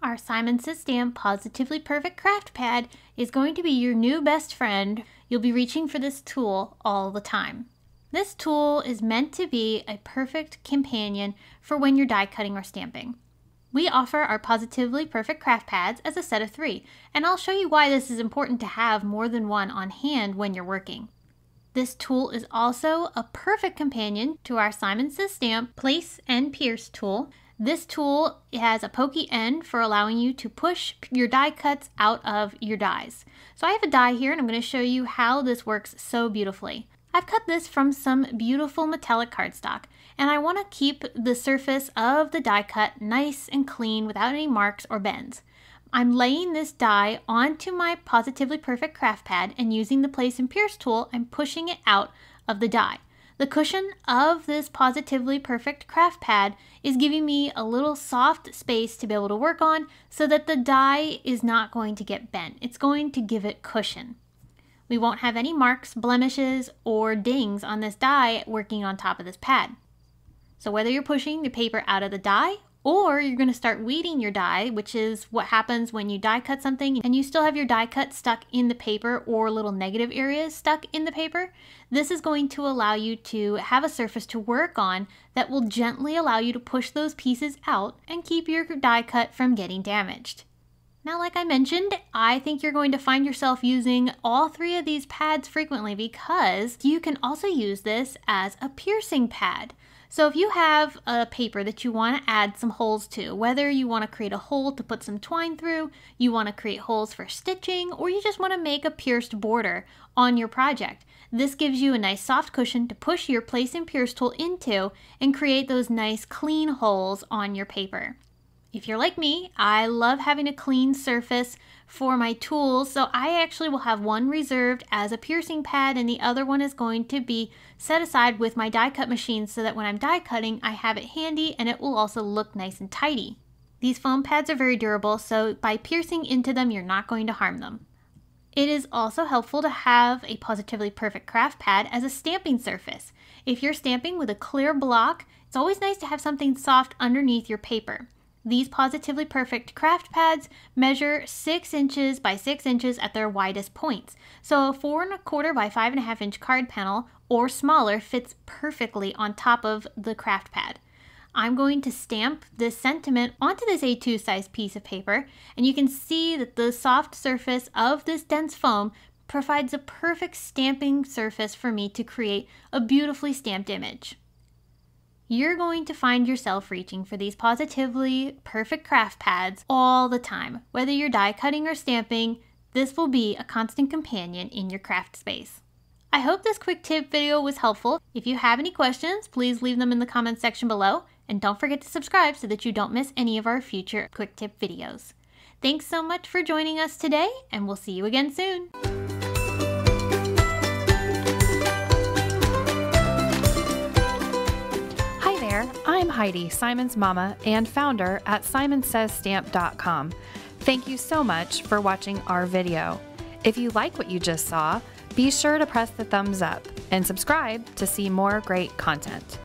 Our Simon Says Stamp Positively Perfect Craft Pad is going to be your new best friend. You'll be reaching for this tool all the time. This tool is meant to be a perfect companion for when you're die cutting or stamping. We offer our Positively Perfect Craft Pads as a set of 3, and I'll show you why this is important to have more than one on hand when you're working. This tool is also a perfect companion to our Simon Says Stamp Place and Pierce tool. This tool has a pokey end for allowing you to push your die cuts out of your dies. So I have a die here and I'm going to show you how this works so beautifully. I've cut this from some beautiful metallic cardstock, and I want to keep the surface of the die cut nice and clean without any marks or bends. I'm laying this die onto my Positively Perfect Craft Pad, and using the Place and Pierce tool, I'm pushing it out of the die. The cushion of this Positively Perfect Craft Pad is giving me a little soft space to be able to work on so that the die is not going to get bent. It's going to give it cushion. We won't have any marks, blemishes, or dings on this die working on top of this pad. So whether you're pushing the paper out of the die or you're going to start weeding your die, which is what happens when you die cut something and you still have your die cut stuck in the paper or little negative areas stuck in the paper, this is going to allow you to have a surface to work on that will gently allow you to push those pieces out and keep your die cut from getting damaged. Now, like I mentioned, I think you're going to find yourself using all 3 of these pads frequently because you can also use this as a piercing pad. So if you have a paper that you want to add some holes to, whether you want to create a hole to put some twine through, you want to create holes for stitching, or you just want to make a pierced border on your project, this gives you a nice soft cushion to push your Place and Pierce tool into and create those nice clean holes on your paper. If you're like me, I love having a clean surface for my tools, so I actually will have one reserved as a piercing pad and the other one is going to be set aside with my die cut machine so that when I'm die cutting, I have it handy and it will also look nice and tidy. These foam pads are very durable, so by piercing into them, you're not going to harm them. It is also helpful to have a Positively Perfect Craft Pad as a stamping surface. If you're stamping with a clear block, it's always nice to have something soft underneath your paper. These Positively Perfect Craft Pads measure 6 inches by 6 inches at their widest points. So a 4 1/4 by 5 1/2 inch card panel or smaller fits perfectly on top of the craft pad. I'm going to stamp this sentiment onto this A2 size piece of paper, and you can see that the soft surface of this dense foam provides a perfect stamping surface for me to create a beautifully stamped image. You're going to find yourself reaching for these Positively Perfect Craft Pads all the time. Whether you're die cutting or stamping, this will be a constant companion in your craft space. I hope this quick tip video was helpful. If you have any questions, please leave them in the comments section below, and don't forget to subscribe so that you don't miss any of our future quick tip videos. Thanks so much for joining us today, and we'll see you again soon. I'm Heidi, Simon's mama and founder at simonsaysstamp.com. Thank you so much for watching our video. If you like what you just saw, be sure to press the thumbs up and subscribe to see more great content.